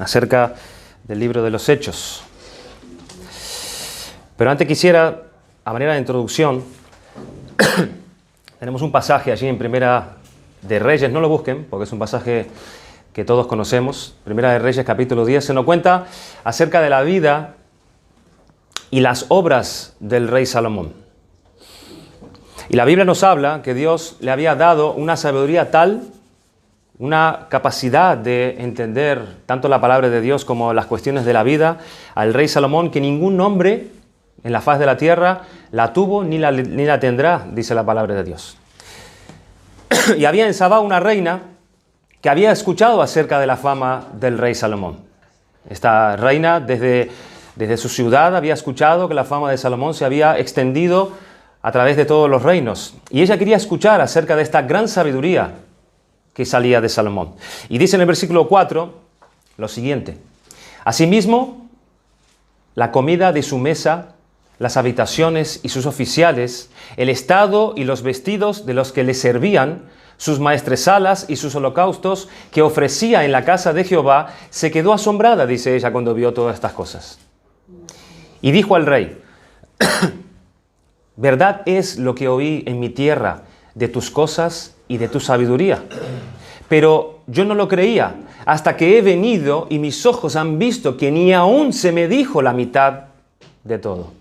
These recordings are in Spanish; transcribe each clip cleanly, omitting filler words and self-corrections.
acerca del libro de los Hechos. Pero antes quisiera, a manera de introducción, tenemos un pasaje allí en Primera de Reyes, no lo busquen porque es un pasaje que todos conocemos. Primera de Reyes capítulo 10 se nos cuenta acerca de la vida y las obras del rey Salomón. Y la Biblia nos habla que Dios le había dado una sabiduría tal, una capacidad de entender tanto la palabra de Dios como las cuestiones de la vida al rey Salomón, que ningún hombre en la faz de la tierra la tuvo ni la tendrá, dice la palabra de Dios. Y había en Sabá una reina que había escuchado acerca de la fama del rey Salomón. Esta reina desde su ciudad había escuchado que la fama de Salomón se había extendido a través de todos los reinos. Y ella quería escuchar acerca de esta gran sabiduría que salía de Salomón. Y dice en el versículo 4 lo siguiente: asimismo, la comida de su mesa, las habitaciones y sus oficiales, el estado y los vestidos de los que le servían, sus maestresalas y sus holocaustos que ofrecía en la casa de Jehová, se quedó asombrada, dice ella, cuando vio todas estas cosas. Y dijo al rey: verdad es lo que oí en mi tierra de tus cosas y de tu sabiduría. Pero yo no lo creía hasta que he venido y mis ojos han visto que ni aún se me dijo la mitad de todo.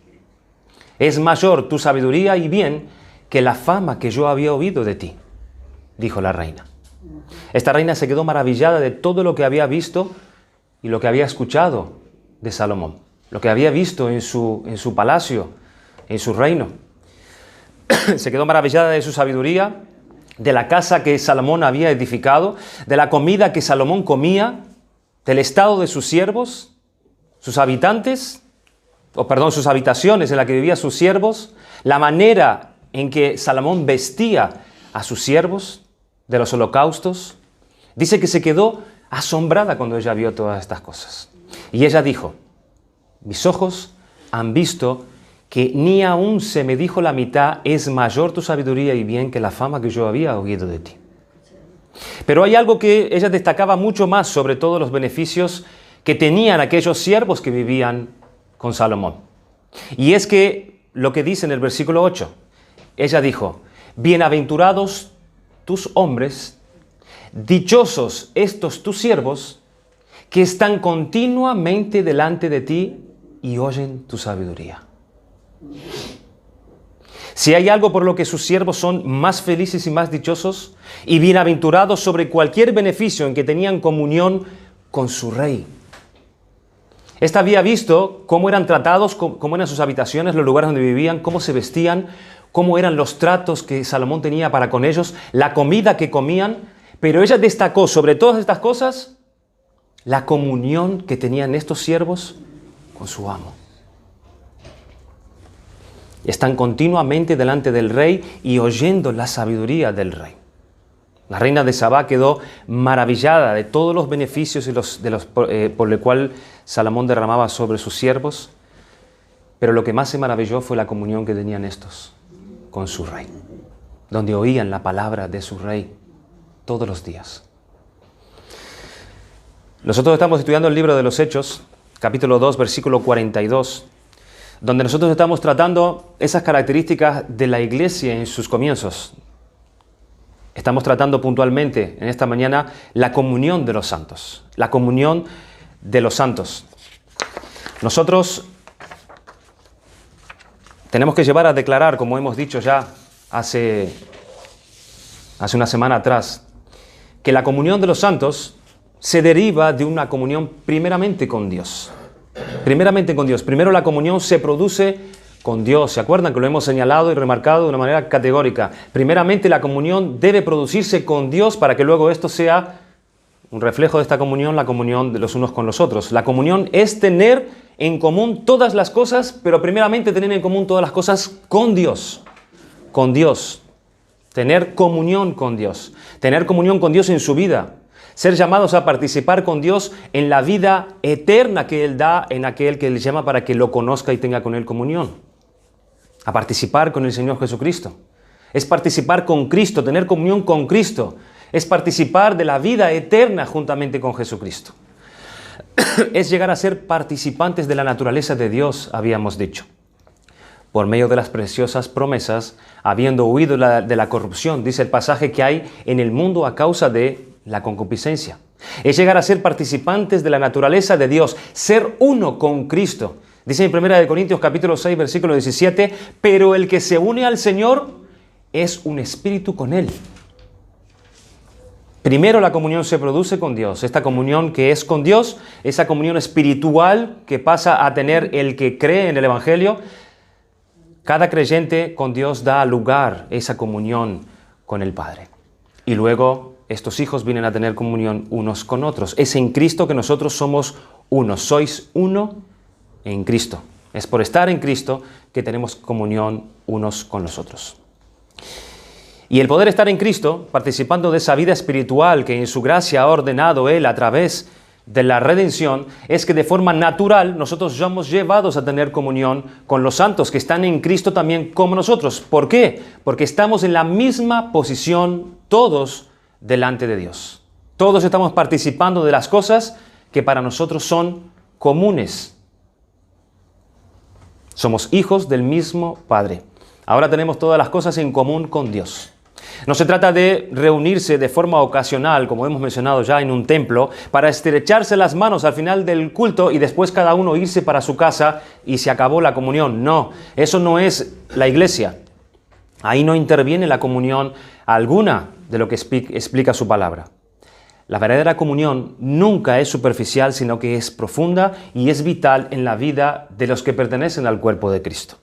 Es mayor tu sabiduría y bien que la fama que yo había oído de ti, dijo la reina. Esta reina se quedó maravillada de todo lo que había visto y lo que había escuchado de Salomón, lo que había visto en su palacio, en su reino. Se quedó maravillada de su sabiduría, de la casa que Salomón había edificado, de la comida que Salomón comía, del estado de sus siervos, sus habitantes, sus habitaciones en las que vivían sus siervos, la manera en que Salomón vestía a sus siervos, de los holocaustos. Dice que se quedó asombrada cuando ella vio todas estas cosas. Y ella dijo: mis ojos han visto que ni aún se me dijo la mitad, es mayor tu sabiduría y bien que la fama que yo había oído de ti. Pero hay algo que ella destacaba mucho más sobre todos los beneficios que tenían aquellos siervos que vivían con Salomón. Y es que lo que dice en el versículo 8, ella dijo: bienaventurados tus hombres, dichosos estos tus siervos, que están continuamente delante de ti y oyen tu sabiduría. Si hay algo por lo que sus siervos son más felices y más dichosos y bienaventurados sobre cualquier beneficio en que tenían comunión con su rey. Esta había visto cómo eran tratados, cómo eran sus habitaciones, los lugares donde vivían, cómo se vestían, cómo eran los tratos que Salomón tenía para con ellos, la comida que comían, pero ella destacó sobre todas estas cosas la comunión que tenían estos siervos con su amo. Están continuamente delante del rey y oyendo la sabiduría del rey. La reina de Sabá quedó maravillada de todos los beneficios por el cual Salomón derramaba sobre sus siervos, pero lo que más se maravilló fue la comunión que tenían estos con su rey, donde oían la palabra de su rey todos los días. Nosotros estamos estudiando el libro de los Hechos, capítulo 2, versículo 42, donde nosotros estamos tratando esas características de la iglesia en sus comienzos. Estamos tratando puntualmente en esta mañana la comunión de los santos. La comunión de los santos. Nosotros tenemos que llevar a declarar, como hemos dicho ya hace una semana atrás, que la comunión de los santos se deriva de una comunión primeramente con Dios. Primeramente con Dios. Primero la comunión se produce con Dios. ¿Se acuerdan que lo hemos señalado y remarcado de una manera categórica? Primeramente la comunión debe producirse con Dios para que luego esto sea un reflejo de esta comunión, la comunión de los unos con los otros. La comunión es tener en común todas las cosas, pero primeramente tener en común todas las cosas con Dios. Con Dios. Tener comunión con Dios. Tener comunión con Dios en su vida. Ser llamados a participar con Dios en la vida eterna que Él da en aquel que Él llama para que lo conozca y tenga con Él comunión. A participar con el Señor Jesucristo. Es participar con Cristo, tener comunión con Cristo. Es participar de la vida eterna juntamente con Jesucristo. es llegar a ser participantes de la naturaleza de Dios, habíamos dicho. Por medio de las preciosas promesas, habiendo huido de la corrupción, dice el pasaje, que hay en el mundo a causa de la concupiscencia. Es llegar a ser participantes de la naturaleza de Dios, ser uno con Cristo. Dice en 1 Corintios capítulo 6, versículo 17, pero el que se une al Señor es un espíritu con Él. Primero la comunión se produce con Dios. Esta comunión que es con Dios, esa comunión espiritual que pasa a tener el que cree en el Evangelio. Cada creyente con Dios da lugar a esa comunión con el Padre. Y luego estos hijos vienen a tener comunión unos con otros. Es en Cristo que nosotros somos uno. Sois uno en Cristo. Es por estar en Cristo que tenemos comunión unos con los otros. Y el poder estar en Cristo, participando de esa vida espiritual que en su gracia ha ordenado Él a través de la redención, es que de forma natural nosotros somos llevados a tener comunión con los santos que están en Cristo también como nosotros. ¿Por qué? Porque estamos en la misma posición todos delante de Dios. Todos estamos participando de las cosas que para nosotros son comunes. Somos hijos del mismo Padre. Ahora tenemos todas las cosas en común con Dios. No se trata de reunirse de forma ocasional, como hemos mencionado ya, en un templo, para estrecharse las manos al final del culto y después cada uno irse para su casa y se acabó la comunión. No, eso no es la iglesia. Ahí no interviene la comunión alguna de lo que explica su palabra. La verdadera comunión nunca es superficial, sino que es profunda y es vital en la vida de los que pertenecen al cuerpo de Cristo.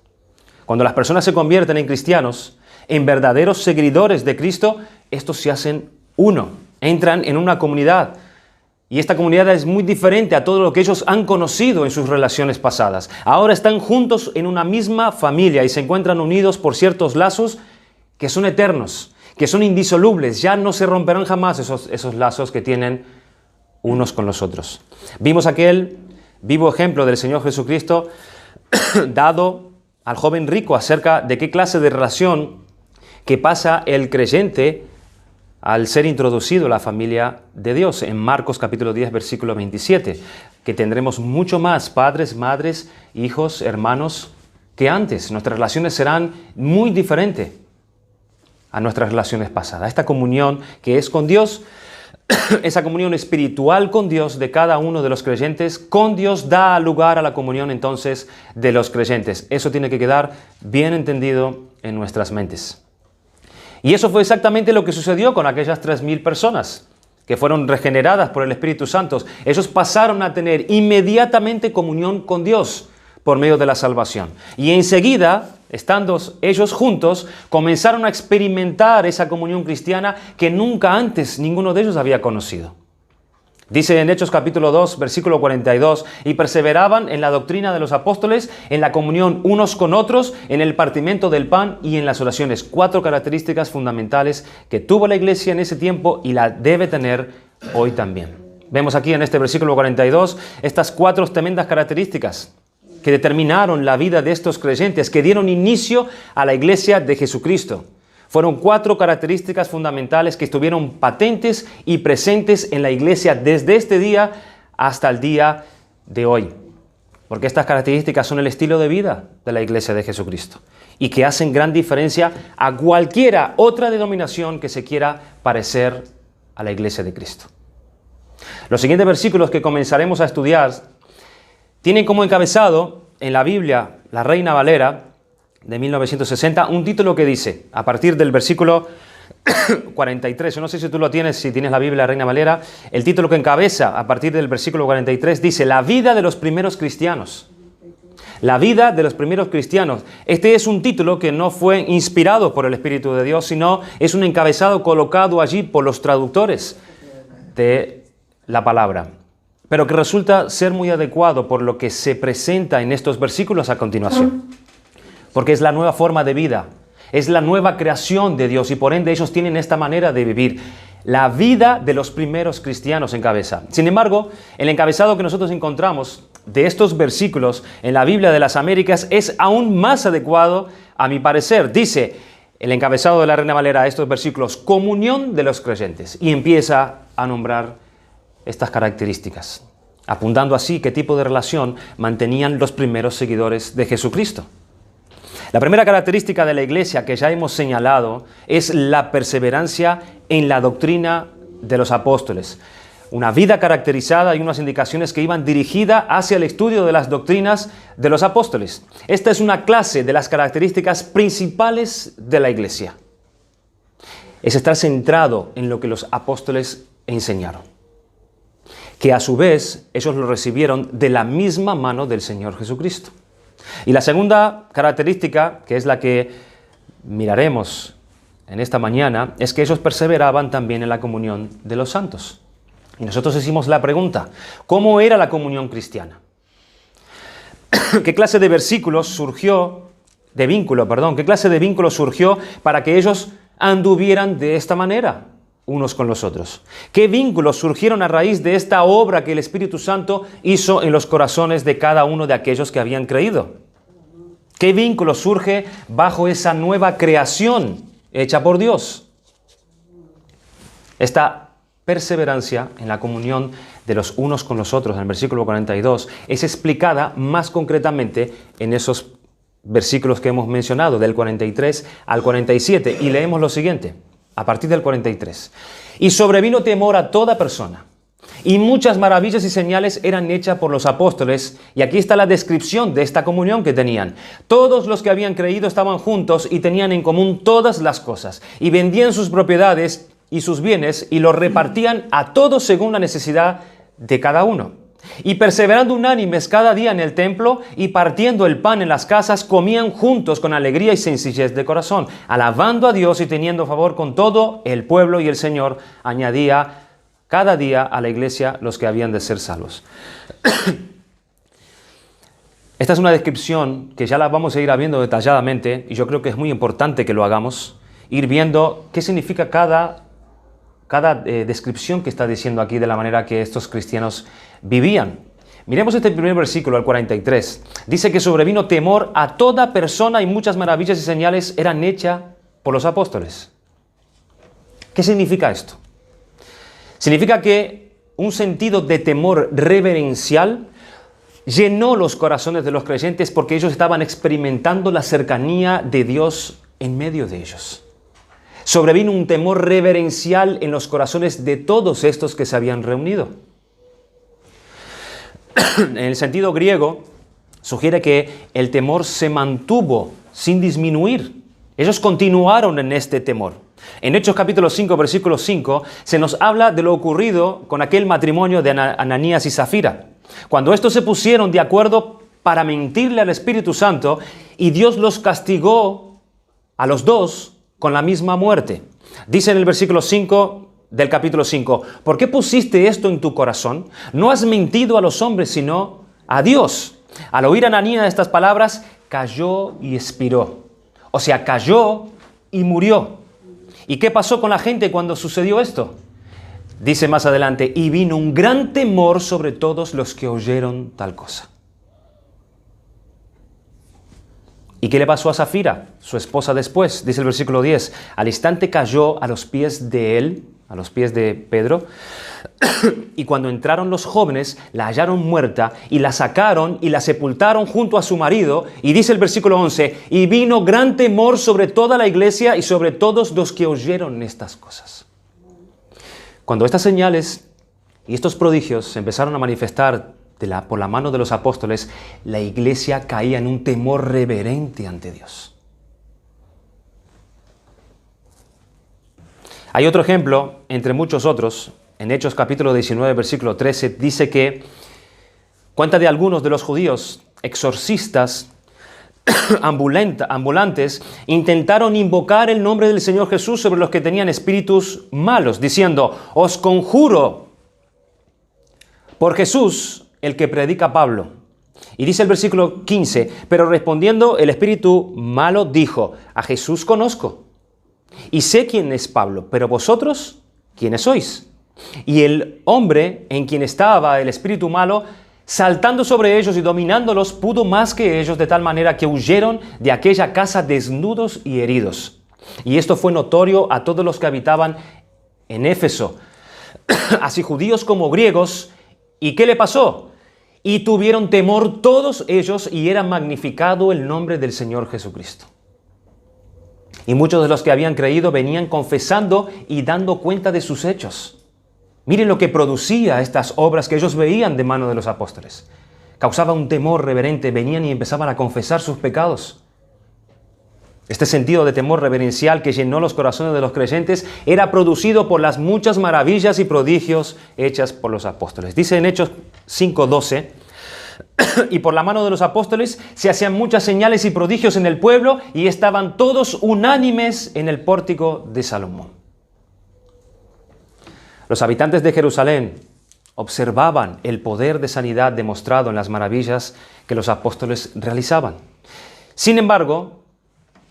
Cuando las personas se convierten en cristianos, en verdaderos seguidores de Cristo, estos se hacen uno, entran en una comunidad. Y esta comunidad es muy diferente a todo lo que ellos han conocido en sus relaciones pasadas. Ahora están juntos en una misma familia y se encuentran unidos por ciertos lazos que son eternos, que son indisolubles. Ya no se romperán jamás esos lazos que tienen unos con los otros. Vimos aquel vivo ejemplo del Señor Jesucristo dado al joven rico acerca de qué clase de relación que pasa el creyente al ser introducido a la familia de Dios. En Marcos capítulo 10, versículo 27, que tendremos mucho más padres, madres, hijos, hermanos que antes. Nuestras relaciones serán muy diferentes a nuestras relaciones pasadas. Esta comunión que es con Dios, esa comunión espiritual con Dios de cada uno de los creyentes, con Dios da lugar a la comunión entonces de los creyentes. Eso tiene que quedar bien entendido en nuestras mentes. Y eso fue exactamente lo que sucedió con aquellas 3,000 personas que fueron regeneradas por el Espíritu Santo. Ellos pasaron a tener inmediatamente comunión con Dios por medio de la salvación. Y enseguida, estando ellos juntos, comenzaron a experimentar esa comunión cristiana que nunca antes ninguno de ellos había conocido. Dice en Hechos capítulo 2, versículo 42, y perseveraban en la doctrina de los apóstoles, en la comunión unos con otros, en el partimiento del pan y en las oraciones. 4 características fundamentales que tuvo la iglesia en ese tiempo y la debe tener hoy también. Vemos aquí en este versículo 42 estas 4 tremendas características que determinaron la vida de estos creyentes, que dieron inicio a la iglesia de Jesucristo. Fueron 4 características fundamentales que estuvieron patentes y presentes en la iglesia desde este día hasta el día de hoy. Porque estas características son el estilo de vida de la iglesia de Jesucristo y que hacen gran diferencia a cualquiera otra denominación que se quiera parecer a la iglesia de Cristo. Los siguientes versículos que comenzaremos a estudiar tienen como encabezado en la Biblia, la Reina Valera, de 1960, un título que dice, a partir del versículo 43, yo no sé si tú lo tienes, si tienes la Biblia Reina Valera, el título que encabeza a partir del versículo 43 dice, la vida de los primeros cristianos. La vida de los primeros cristianos. Este es un título que no fue inspirado por el Espíritu de Dios, sino es un encabezado colocado allí por los traductores de la palabra, pero que resulta ser muy adecuado por lo que se presenta en estos versículos a continuación. Porque es la nueva forma de vida, es la nueva creación de Dios y por ende ellos tienen esta manera de vivir. La vida de los primeros cristianos encabeza. Sin embargo, el encabezado que nosotros encontramos de estos versículos en la Biblia de las Américas es aún más adecuado a mi parecer. Dice el encabezado de la Reina Valera a estos versículos, comunión de los creyentes, y empieza a nombrar estas características. apuntando así qué tipo de relación mantenían los primeros seguidores de Jesucristo. La primera característica de la iglesia que ya hemos señalado es la perseverancia en la doctrina de los apóstoles. Una vida caracterizada y unas indicaciones que iban dirigidas hacia el estudio de las doctrinas de los apóstoles. Esta es una clase de las características principales de la iglesia. Es estar centrado en lo que los apóstoles enseñaron, que a su vez ellos lo recibieron de la misma mano del Señor Jesucristo. Y la segunda característica, que es la que miraremos en esta mañana, es que ellos perseveraban también en la comunión de los santos. Y nosotros hicimos la pregunta, ¿cómo era la comunión cristiana? ¿Qué clase de vínculo surgió para que ellos anduvieran de esta manera unos con los otros? ¿Qué vínculos surgieron a raíz de esta obra que el Espíritu Santo hizo en los corazones de cada uno de aquellos que habían creído? ¿Qué vínculo surge bajo esa nueva creación hecha por Dios? Esta perseverancia en la comunión de los unos con los otros, en el versículo 42, es explicada más concretamente en esos versículos que hemos mencionado, del 43 al 47, y leemos lo siguiente, a partir del 43. Y sobrevino temor a toda persona, y muchas maravillas y señales eran hechas por los apóstoles, y aquí está la descripción de esta comunión que tenían. Todos los que habían creído estaban juntos y tenían en común todas las cosas, y vendían sus propiedades y sus bienes, y los repartían a todos según la necesidad de cada uno. Y perseverando unánimes cada día en el templo, y partiendo el pan en las casas, comían juntos con alegría y sencillez de corazón, alabando a Dios y teniendo favor con todo el pueblo, y el Señor añadía cada día a la iglesia los que habían de ser salvos. Esta es una descripción que ya la vamos a ir viendo detalladamente, y yo creo que es muy importante que lo hagamos, ir viendo qué significa cada descripción que está diciendo aquí de la manera que estos cristianos vivían. Miremos este primer versículo, al 43. Dice que sobrevino temor a toda persona y muchas maravillas y señales eran hechas por los apóstoles. ¿Qué significa esto? Significa que un sentido de temor reverencial llenó los corazones de los creyentes porque ellos estaban experimentando la cercanía de Dios en medio de ellos. Sobrevino un temor reverencial en los corazones de todos estos que se habían reunido. En el sentido griego, sugiere que el temor se mantuvo sin disminuir. Ellos continuaron en este temor. En Hechos capítulo 5, versículo 5, se nos habla de lo ocurrido con aquel matrimonio de Ananías y Zafira. Cuando estos se pusieron de acuerdo para mentirle al Espíritu Santo, y Dios los castigó a los dos con la misma muerte. Dice en el versículo 5 del capítulo 5, ¿por qué pusiste esto en tu corazón? No has mentido a los hombres, sino a Dios. Al oír Ananías estas palabras, cayó y expiró. O sea, cayó y murió. ¿Y qué pasó con la gente cuando sucedió esto? Dice más adelante, y vino un gran temor sobre todos los que oyeron tal cosa. ¿Y qué le pasó a Zafira, su esposa, después? Dice el versículo 10, al instante cayó a los pies de él, a los pies de Pedro, y cuando entraron los jóvenes, la hallaron muerta, y la sacaron y la sepultaron junto a su marido, y dice el versículo 11, y vino gran temor sobre toda la iglesia y sobre todos los que oyeron estas cosas. Cuando estas señales y estos prodigios se empezaron a manifestar por la mano de los apóstoles, la iglesia caía en un temor reverente ante Dios. Hay otro ejemplo, entre muchos otros, en Hechos capítulo 19, versículo 13, dice que cuenta de algunos de los judíos exorcistas ambulantes intentaron invocar el nombre del Señor Jesús sobre los que tenían espíritus malos, diciendo, os conjuro por Jesús, el que predica Pablo. Y dice el versículo 15, pero respondiendo el espíritu malo dijo, a Jesús conozco y sé quién es Pablo, pero vosotros, ¿quiénes sois? Y el hombre en quien estaba el espíritu malo, saltando sobre ellos y dominándolos, pudo más que ellos, de tal manera que huyeron de aquella casa desnudos y heridos. Y esto fue notorio a todos los que habitaban en Éfeso, así judíos como griegos, ¿Y qué le pasó? Y tuvieron temor todos ellos y era magnificado el nombre del Señor Jesucristo. Y muchos de los que habían creído venían confesando y dando cuenta de sus hechos. Miren lo que producía estas obras que ellos veían de mano de los apóstoles. Causaba un temor reverente, venían y empezaban a confesar sus pecados. Este sentido de temor reverencial que llenó los corazones de los creyentes era producido por las muchas maravillas y prodigios hechas por los apóstoles. Dice en Hechos 5:12, y por la mano de los apóstoles se hacían muchas señales y prodigios en el pueblo y estaban todos unánimes en el pórtico de Salomón. Los habitantes de Jerusalén observaban el poder de sanidad demostrado en las maravillas que los apóstoles realizaban. Sin embargo,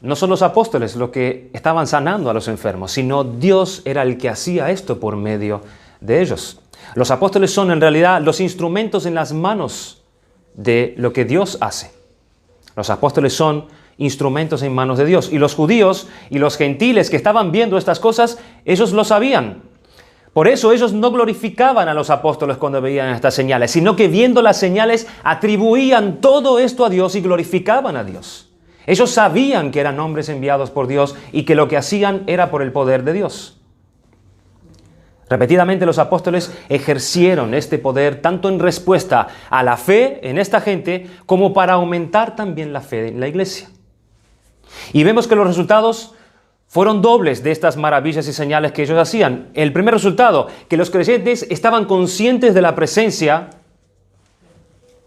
no son los apóstoles los que estaban sanando a los enfermos, sino Dios era el que hacía esto por medio de ellos. Los apóstoles son en realidad los instrumentos en las manos de lo que Dios hace. Los apóstoles son instrumentos en manos de Dios. Y los judíos y los gentiles que estaban viendo estas cosas, ellos lo sabían. Por eso ellos no glorificaban a los apóstoles cuando veían estas señales, sino que viendo las señales atribuían todo esto a Dios y glorificaban a Dios. Ellos sabían que eran hombres enviados por Dios y que lo que hacían era por el poder de Dios. Repetidamente los apóstoles ejercieron este poder tanto en respuesta a la fe en esta gente como para aumentar también la fe en la iglesia. Y vemos que los resultados fueron dobles de estas maravillas y señales que ellos hacían. El primer resultado, que los creyentes estaban conscientes de la presencia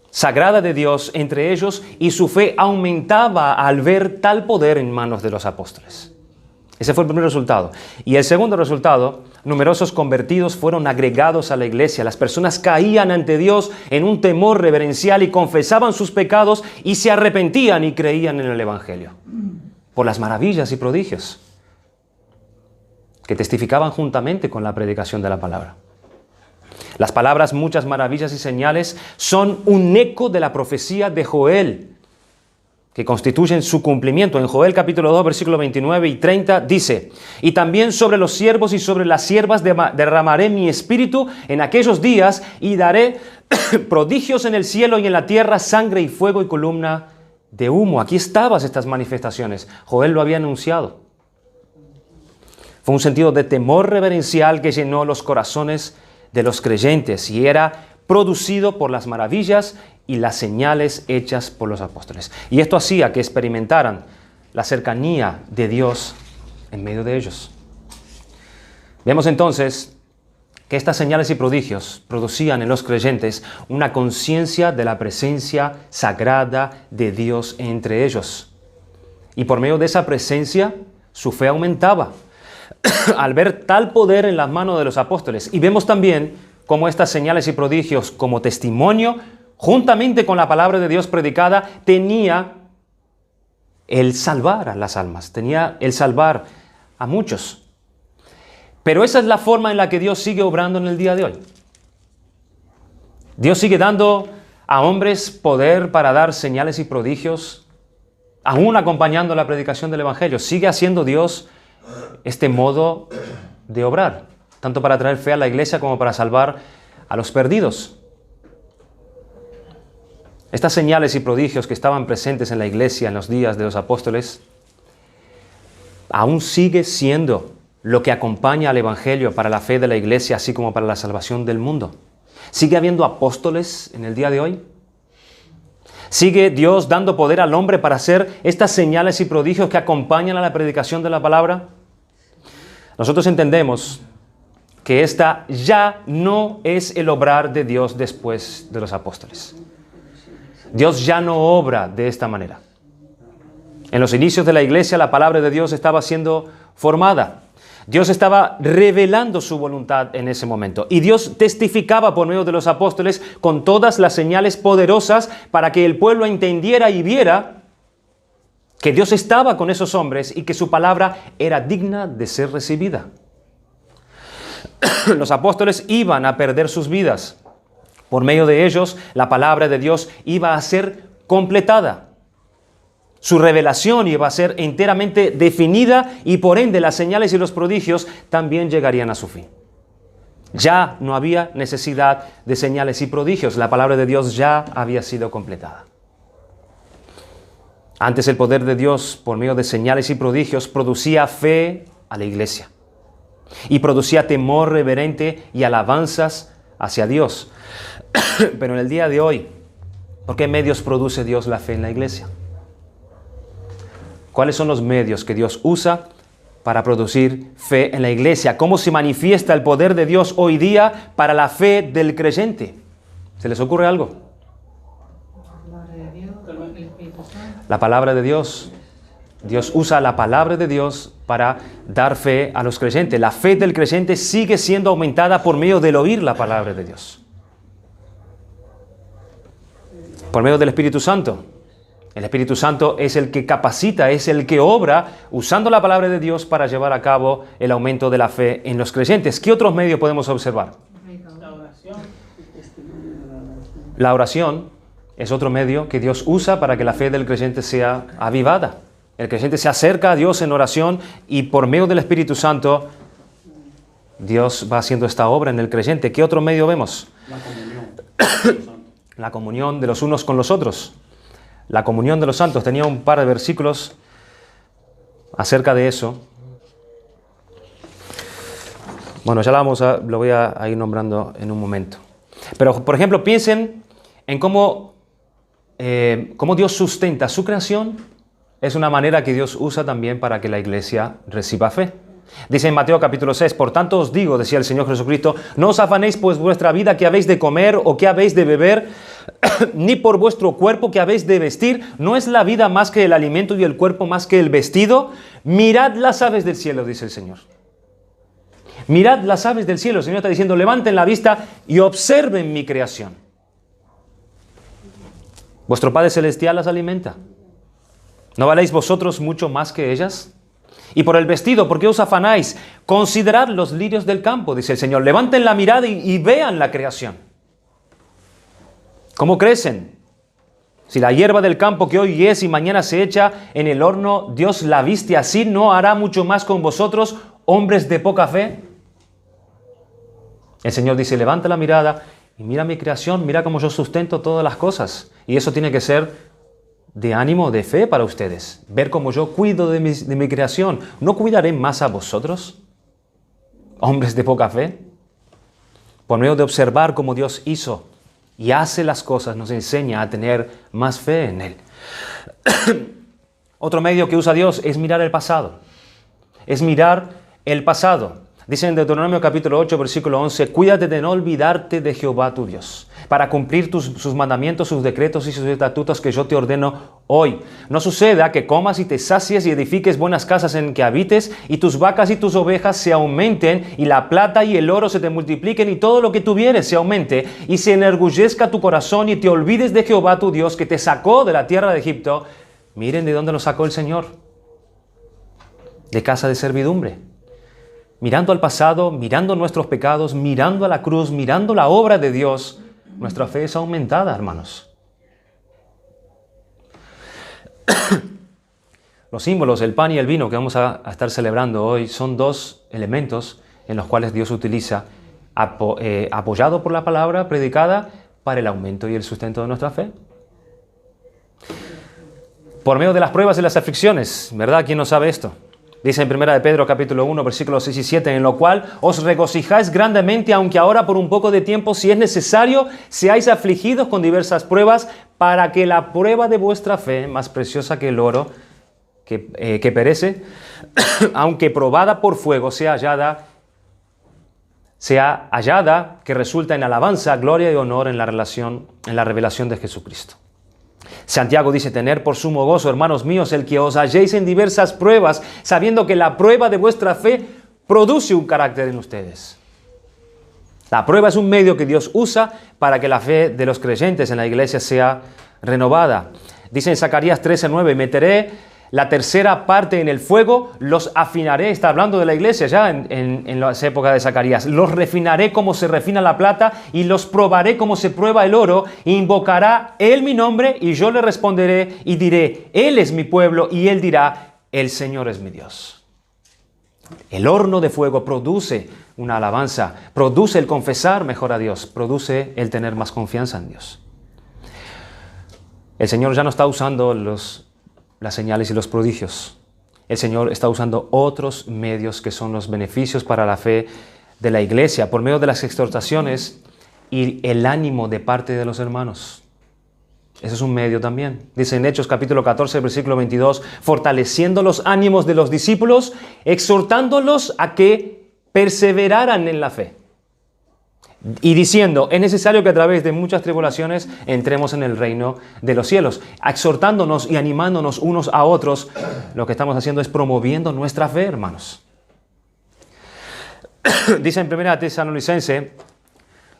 sagrada de Dios entre ellos y su fe aumentaba al ver tal poder en manos de los apóstoles. Ese fue el primer resultado. Y el segundo resultado, numerosos convertidos fueron agregados a la iglesia. Las personas caían ante Dios en un temor reverencial y confesaban sus pecados y se arrepentían y creían en el Evangelio. Por las maravillas y prodigios que testificaban juntamente con la predicación de la palabra. Las palabras muchas maravillas y señales son un eco de la profecía de Joel, que constituyen su cumplimiento. En Joel capítulo 2, versículos 29 y 30 dice: y también sobre los siervos y sobre las siervas derramaré mi espíritu en aquellos días y daré prodigios en el cielo y en la tierra, sangre y fuego y columna de humo. Aquí estaban estas manifestaciones. Joel lo había anunciado. Fue un sentido de temor reverencial que llenó los corazones de los creyentes y era producido por las maravillas y las señales hechas por los apóstoles. Y esto hacía que experimentaran la cercanía de Dios en medio de ellos. Vemos entonces que estas señales y prodigios producían en los creyentes una conciencia de la presencia sagrada de Dios entre ellos. Y por medio de esa presencia, su fe aumentaba al ver tal poder en las manos de los apóstoles. Y vemos también cómo estas señales y prodigios, como testimonio, juntamente con la palabra de Dios predicada, tenía el salvar a las almas, tenía el salvar a muchos. Pero esa es la forma en la que Dios sigue obrando en el día de hoy. Dios sigue dando a hombres poder para dar señales y prodigios, aún acompañando la predicación del Evangelio. Sigue haciendo Dios este modo de obrar, tanto para traer fe a la iglesia como para salvar a los perdidos. Estas señales y prodigios que estaban presentes en la iglesia en los días de los apóstoles, aún sigue siendo lo que acompaña al Evangelio para la fe de la iglesia, así como para la salvación del mundo. ¿Sigue habiendo apóstoles en el día de hoy? ¿Sigue Dios dando poder al hombre para hacer estas señales y prodigios que acompañan a la predicación de la palabra? Nosotros entendemos que esta ya no es el obrar de Dios después de los apóstoles. Dios ya no obra de esta manera. En los inicios de la iglesia, la palabra de Dios estaba siendo formada. Dios estaba revelando su voluntad en ese momento. Y Dios testificaba por medio de los apóstoles con todas las señales poderosas para que el pueblo entendiera y viera que Dios estaba con esos hombres y que su palabra era digna de ser recibida. Los apóstoles iban a perder sus vidas. Por medio de ellos, la palabra de Dios iba a ser completada. Su revelación iba a ser enteramente definida y por ende las señales y los prodigios también llegarían a su fin. Ya no había necesidad de señales y prodigios. La palabra de Dios ya había sido completada. Antes el poder de Dios, por medio de señales y prodigios, producía fe a la iglesia. Y producía temor reverente y alabanzas hacia Dios. Pero en el día de hoy, ¿por qué medios produce Dios la fe en la iglesia? ¿Cuáles son los medios que Dios usa para producir fe en la iglesia? ¿Cómo se manifiesta el poder de Dios hoy día para la fe del creyente? ¿Se les ocurre algo? La palabra de Dios. Dios usa la palabra de Dios para dar fe a los creyentes. La fe del creyente sigue siendo aumentada por medio del oír la palabra de Dios. Por medio del Espíritu Santo. El Espíritu Santo es el que capacita, es el que obra usando la palabra de Dios para llevar a cabo el aumento de la fe en los creyentes. ¿Qué otros medios podemos observar? La oración es otro medio que Dios usa para que la fe del creyente sea avivada. El creyente se acerca a Dios en oración y por medio del Espíritu Santo Dios va haciendo esta obra en el creyente. ¿Qué otro medio vemos? La comunión. La comunión de los unos con los otros. La comunión de los santos. Tenía un par de versículos acerca de eso. Bueno, ya lo voy a ir nombrando en un momento. Pero, por ejemplo, piensen en cómo Dios sustenta su creación. Es una manera que Dios usa también para que la iglesia reciba fe. Dice en Mateo capítulo 6, por tanto os digo, decía el Señor Jesucristo, no os afanéis pues vuestra vida que habéis de comer o que habéis de beber, ni por vuestro cuerpo que habéis de vestir. ¿No es la vida más que el alimento y el cuerpo más que el vestido? Mirad las aves del cielo, dice el Señor. Mirad las aves del cielo. El Señor está diciendo, levanten la vista y observen mi creación. Vuestro Padre Celestial las alimenta. ¿No valéis vosotros mucho más que ellas? Y por el vestido, ¿por qué os afanáis? Considerad los lirios del campo, dice el Señor. Levanten la mirada y vean la creación. ¿Cómo crecen? Si la hierba del campo que hoy es y mañana se echa en el horno, Dios la viste así, ¿no hará mucho más con vosotros, hombres de poca fe? El Señor dice, levanta la mirada y mira mi creación, mira cómo yo sustento todas las cosas. Y eso tiene que ser de ánimo, de fe para ustedes. Ver cómo yo cuido de mi creación. ¿No cuidaré más a vosotros, hombres de poca fe? Por medio de observar cómo Dios hizo y hace las cosas, nos enseña a tener más fe en Él. Otro medio que usa Dios es mirar el pasado. Es mirar el pasado. Dice en Deuteronomio capítulo 8, versículo 11, cuídate de no olvidarte de Jehová tu Dios, para cumplir sus mandamientos, sus decretos y sus estatutos que yo te ordeno hoy. No suceda que comas y te sacies y edifiques buenas casas en que habites, y tus vacas y tus ovejas se aumenten, y la plata y el oro se te multipliquen, y todo lo que tuvieres se aumente, y se enorgullezca tu corazón, y te olvides de Jehová tu Dios, que te sacó de la tierra de Egipto. Miren de dónde nos sacó el Señor. De casa de servidumbre. Mirando al pasado, mirando nuestros pecados, mirando a la cruz, mirando la obra de Dios, nuestra fe es aumentada, hermanos. Los símbolos, el pan y el vino que vamos a estar celebrando hoy, son dos elementos en los cuales Dios utiliza, apoyado por la palabra predicada, para el aumento y el sustento de nuestra fe. Por medio de las pruebas y las aflicciones, ¿verdad? ¿Quién no sabe esto? Dice en 1 de Pedro capítulo 1, versículos 6 y 7, en lo cual os regocijáis grandemente, aunque ahora por un poco de tiempo, si es necesario, seáis afligidos con diversas pruebas, para que la prueba de vuestra fe, más preciosa que el oro, que perece, aunque probada por fuego, sea hallada, que resulta en alabanza, gloria y honor en la revelación de Jesucristo. Santiago dice, tener por sumo gozo, hermanos míos, el que os halléis en diversas pruebas, sabiendo que la prueba de vuestra fe produce un carácter en ustedes. La prueba es un medio que Dios usa para que la fe de los creyentes en la iglesia sea renovada. Dice en Zacarías 13:9, meteré la tercera parte en el fuego, los afinaré. Está hablando de la iglesia ya en las épocas de Zacarías. Los refinaré como se refina la plata y los probaré como se prueba el oro. Invocará él mi nombre y yo le responderé y diré, él es mi pueblo, y él dirá, el Señor es mi Dios. El horno de fuego produce una alabanza, produce el confesar mejor a Dios, produce el tener más confianza en Dios. El Señor ya no está usando las señales y los prodigios. El Señor está usando otros medios que son los beneficios para la fe de la iglesia, por medio de las exhortaciones y el ánimo de parte de los hermanos. Ese es un medio también. Dice en Hechos capítulo 14, versículo 22, fortaleciendo los ánimos de los discípulos, exhortándolos a que perseveraran en la fe. Y diciendo, es necesario que a través de muchas tribulaciones entremos en el reino de los cielos. Exhortándonos y animándonos unos a otros, lo que estamos haciendo es promoviendo nuestra fe, hermanos. Dice en 1 Tesalonicense,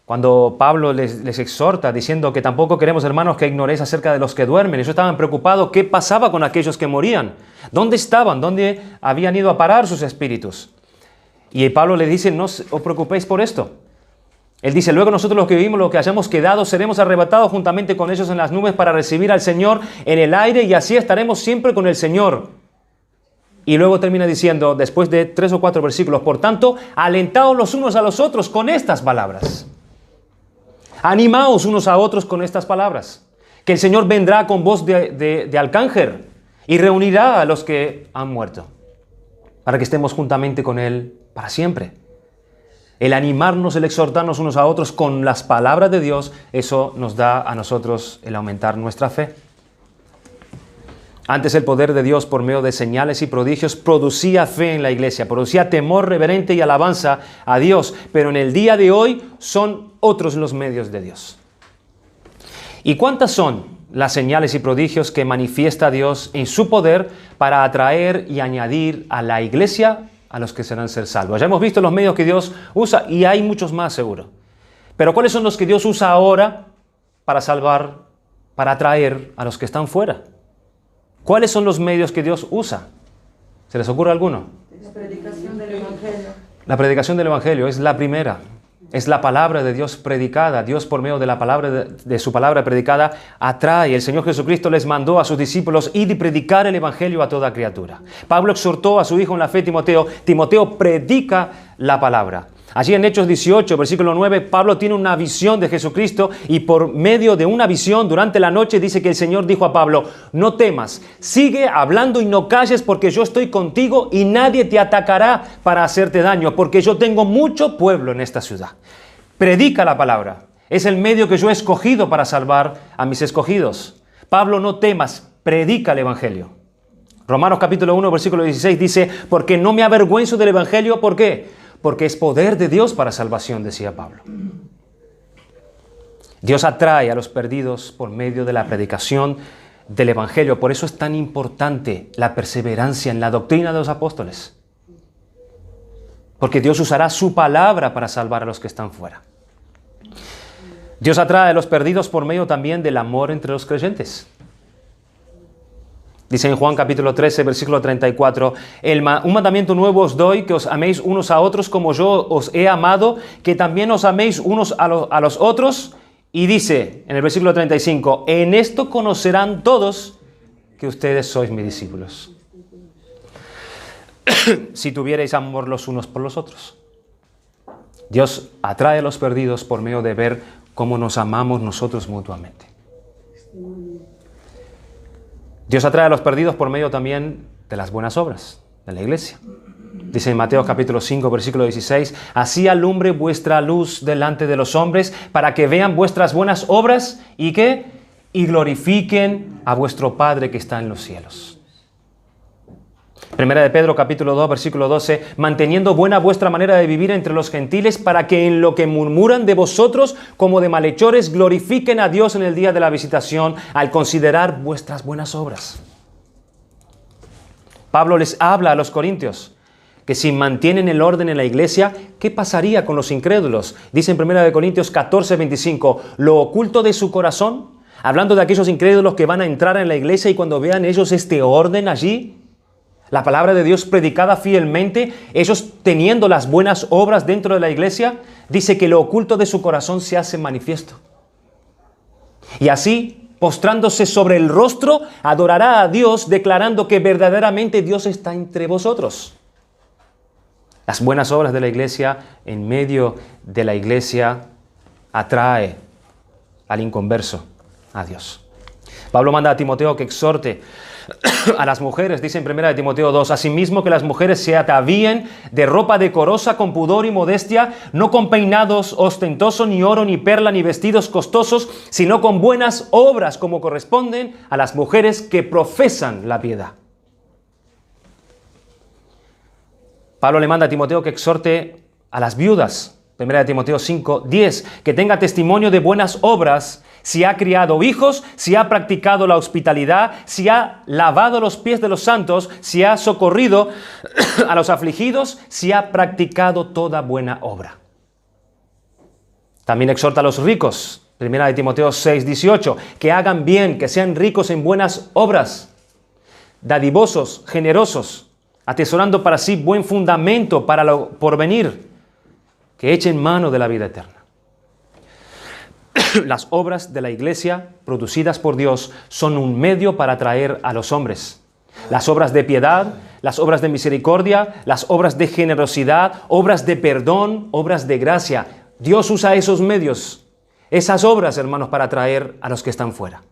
cuando Pablo les exhorta diciendo que tampoco queremos, hermanos, que ignoréis acerca de los que duermen. Ellos estaban preocupados qué pasaba con aquellos que morían. ¿Dónde estaban? ¿Dónde habían ido a parar sus espíritus? Y Pablo les dice, no os preocupéis por esto. Él dice, luego nosotros los que vivimos, los que hayamos quedado, seremos arrebatados juntamente con ellos en las nubes para recibir al Señor en el aire y así estaremos siempre con el Señor. Y luego termina diciendo, después de 3 o 4 versículos, por tanto, alentaos los unos a los otros con estas palabras. Animaos unos a otros con estas palabras, que el Señor vendrá con voz de arcángel y reunirá a los que han muerto, para que estemos juntamente con Él para siempre. El animarnos, el exhortarnos unos a otros con las palabras de Dios, eso nos da a nosotros el aumentar nuestra fe. Antes el poder de Dios por medio de señales y prodigios producía fe en la iglesia, producía temor reverente y alabanza a Dios, pero en el día de hoy son otros los medios de Dios. ¿Y cuántas son las señales y prodigios que manifiesta Dios en su poder para atraer y añadir a la iglesia a los que serán ser salvos? Ya hemos visto los medios que Dios usa y hay muchos más seguro. Pero ¿cuáles son los que Dios usa ahora para salvar, para atraer a los que están fuera? ¿Cuáles son los medios que Dios usa? ¿Se les ocurre alguno? La predicación del Evangelio. La predicación del Evangelio es la primera. Es la palabra de Dios predicada. Dios por medio de la palabra de su palabra predicada atrae. El Señor Jesucristo les mandó a sus discípulos ir y predicar el Evangelio a toda criatura. Pablo exhortó a su hijo en la fe Timoteo. Timoteo predica la palabra. Allí en Hechos 18, versículo 9, Pablo tiene una visión de Jesucristo y por medio de una visión durante la noche dice que el Señor dijo a Pablo, no temas, sigue hablando y no calles porque yo estoy contigo y nadie te atacará para hacerte daño porque yo tengo mucho pueblo en esta ciudad. Predica la palabra. Es el medio que yo he escogido para salvar a mis escogidos. Pablo, no temas, predica el Evangelio. Romanos capítulo 1, versículo 16 dice, porque no me avergüenzo del Evangelio, ¿por qué? Porque es poder de Dios para salvación, decía Pablo. Dios atrae a los perdidos por medio de la predicación del Evangelio. Por eso es tan importante la perseverancia en la doctrina de los apóstoles. Porque Dios usará su palabra para salvar a los que están fuera. Dios atrae a los perdidos por medio también del amor entre los creyentes. Dice en Juan capítulo 13, versículo 34, un mandamiento nuevo os doy, que os améis unos a otros como yo os he amado, que también os améis unos a los otros. Y dice en el versículo 35, en esto conocerán todos que ustedes sois mis discípulos, si tuvierais amor los unos por los otros. Dios atrae a los perdidos por medio de ver cómo nos amamos nosotros mutuamente. Dios atrae a los perdidos por medio también de las buenas obras de la iglesia. Dice en Mateo capítulo 5, versículo 16, así alumbre vuestra luz delante de los hombres para que vean vuestras buenas obras y ¿qué? Y glorifiquen a vuestro Padre que está en los cielos. Primera de Pedro capítulo 2, versículo 12, manteniendo buena vuestra manera de vivir entre los gentiles para que en lo que murmuran de vosotros como de malhechores glorifiquen a Dios en el día de la visitación al considerar vuestras buenas obras. Pablo les habla a los corintios que si mantienen el orden en la iglesia, ¿qué pasaría con los incrédulos? Dice en Primera de Corintios 14, 25, lo oculto de su corazón, hablando de aquellos incrédulos que van a entrar en la iglesia y cuando vean ellos este orden allí, la palabra de Dios predicada fielmente, ellos teniendo las buenas obras dentro de la iglesia, dice que lo oculto de su corazón se hace manifiesto. Y así, postrándose sobre el rostro, adorará a Dios, declarando que verdaderamente Dios está entre vosotros. Las buenas obras de la iglesia en medio de la iglesia atrae al inconverso a Dios. Pablo manda a Timoteo que exhorte a las mujeres, dice en 1 Timoteo 2, asimismo que las mujeres se atavíen de ropa decorosa con pudor y modestia, no con peinados ostentosos, ni oro, ni perla, ni vestidos costosos, sino con buenas obras como corresponden a las mujeres que profesan la piedad. Pablo le manda a Timoteo que exhorte a las viudas, 1 Timoteo 5, 10, que tenga testimonio de buenas obras, si ha criado hijos, si ha practicado la hospitalidad, si ha lavado los pies de los santos, si ha socorrido a los afligidos, si ha practicado toda buena obra. También exhorta a los ricos, 1 Timoteo 6, 18, que hagan bien, que sean ricos en buenas obras, dadivosos, generosos, atesorando para sí buen fundamento para lo porvenir, que echen mano de la vida eterna. Las obras de la iglesia producidas por Dios son un medio para atraer a los hombres. Las obras de piedad, las obras de misericordia, las obras de generosidad, obras de perdón, obras de gracia. Dios usa esos medios, esas obras, hermanos, para atraer a los que están fuera.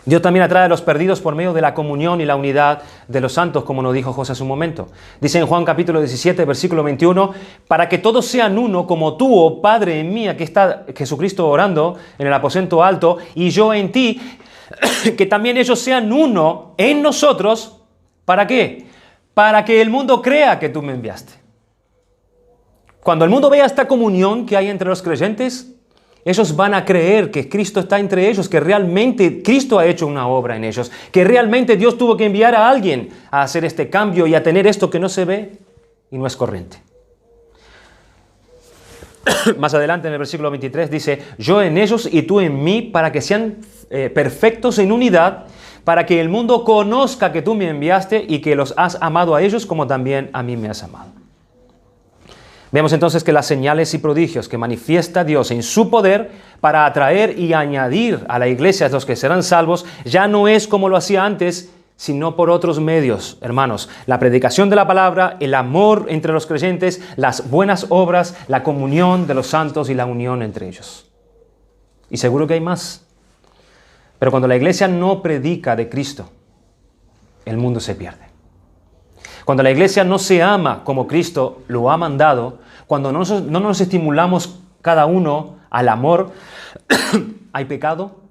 Dios también atrae a los perdidos por medio de la comunión y la unidad de los santos, como nos dijo José hace un momento. Dice en Juan capítulo 17, versículo 21, para que todos sean uno, como tú, oh Padre, en mí, aquí está Jesucristo orando en el aposento alto, y yo en ti, que también ellos sean uno en nosotros. ¿Para qué? Para que el mundo crea que tú me enviaste. Cuando el mundo vea esta comunión que hay entre los creyentes, ellos van a creer que Cristo está entre ellos, que realmente Cristo ha hecho una obra en ellos, que realmente Dios tuvo que enviar a alguien a hacer este cambio y a tener esto que no se ve y no es corriente. Más adelante en el versículo 23 dice, yo en ellos y tú en mí, para que sean perfectos en unidad, para que el mundo conozca que tú me enviaste y que los has amado a ellos como también a mí me has amado. Vemos entonces que las señales y prodigios que manifiesta Dios en su poder para atraer y añadir a la iglesia a los que serán salvos, ya no es como lo hacía antes, sino por otros medios, hermanos. La predicación de la palabra, el amor entre los creyentes, las buenas obras, la comunión de los santos y la unión entre ellos. Y seguro que hay más. Pero cuando la iglesia no predica de Cristo, el mundo se pierde. Cuando la iglesia no se ama como Cristo lo ha mandado, cuando no nos estimulamos cada uno al amor, hay pecado,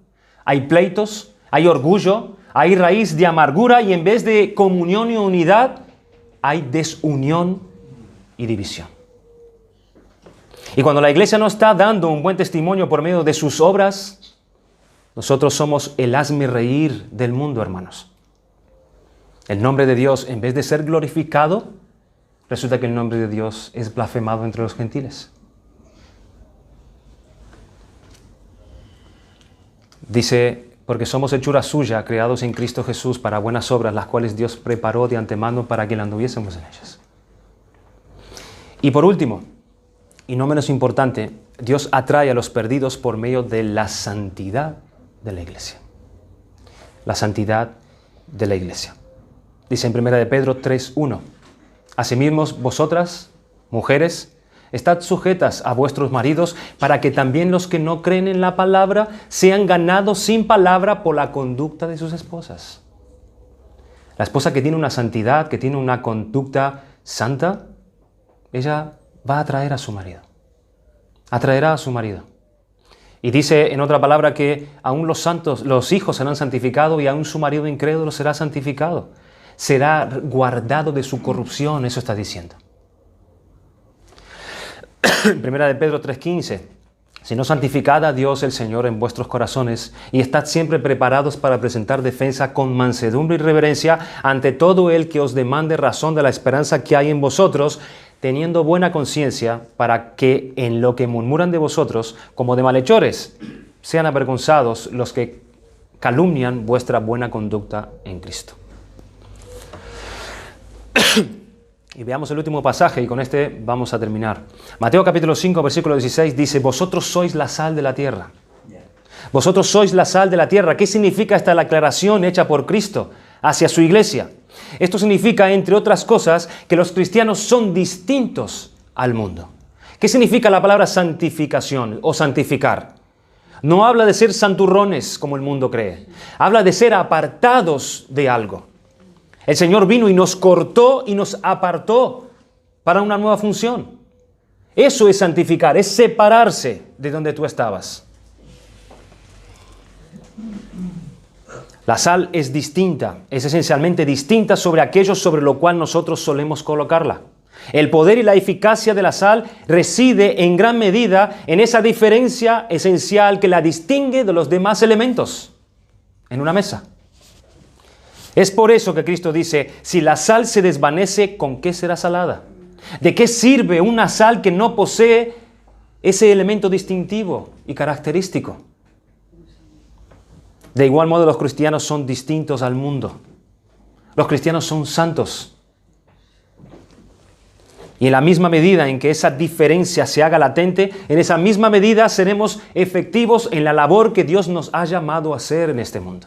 hay pleitos, hay orgullo, hay raíz de amargura y en vez de comunión y unidad, hay desunión y división. Y cuando la iglesia no está dando un buen testimonio por medio de sus obras, nosotros somos el hazmerreír del mundo, hermanos. El nombre de Dios, en vez de ser glorificado, resulta que el nombre de Dios es blasfemado entre los gentiles. Dice, porque somos hechura suya, creados en Cristo Jesús para buenas obras, las cuales Dios preparó de antemano para que anduviésemos en ellas. Y por último, y no menos importante, Dios atrae a los perdidos por medio de la santidad de la iglesia. La santidad de la iglesia. Dice en 1 de Pedro 3:1, asimismo vosotras, mujeres, estad sujetas a vuestros maridos, para que también los que no creen en la palabra sean ganados sin palabra por la conducta de sus esposas. La esposa que tiene una santidad, que tiene una conducta santa, ella va a atraer a su marido. Atraerá a su marido. Y dice en otra palabra que aún los santos, los hijos serán santificados y aún su marido incrédulo será santificado. Será guardado de su corrupción, eso está diciendo. Primera de Pedro 3:15, sino santificad a Dios el Señor en vuestros corazones y estad siempre preparados para presentar defensa con mansedumbre y reverencia ante todo el que os demande razón de la esperanza que hay en vosotros, teniendo buena conciencia, para que en lo que murmuran de vosotros, como de malhechores, sean avergonzados los que calumnian vuestra buena conducta en Cristo. Y veamos el último pasaje y con este vamos a terminar. Mateo capítulo 5, versículo 16 dice, vosotros sois la sal de la tierra. Vosotros sois la sal de la tierra. ¿Qué significa esta aclaración hecha por Cristo hacia su iglesia? Esto significa, entre otras cosas, que los cristianos son distintos al mundo. ¿Qué significa la palabra santificación o santificar? No habla de ser santurrones como el mundo cree. Habla de ser apartados de algo. El Señor vino y nos cortó y nos apartó para una nueva función. Eso es santificar, es separarse de donde tú estabas. La sal es distinta, es esencialmente distinta sobre aquello sobre lo cual nosotros solemos colocarla. El poder y la eficacia de la sal reside en gran medida en esa diferencia esencial que la distingue de los demás elementos en una mesa. Es por eso que Cristo dice, si la sal se desvanece, ¿con qué será salada? ¿De qué sirve una sal que no posee ese elemento distintivo y característico? De igual modo, los cristianos son distintos al mundo. Los cristianos son santos. Y en la misma medida en que esa diferencia se haga latente, en esa misma medida seremos efectivos en la labor que Dios nos ha llamado a hacer en este mundo.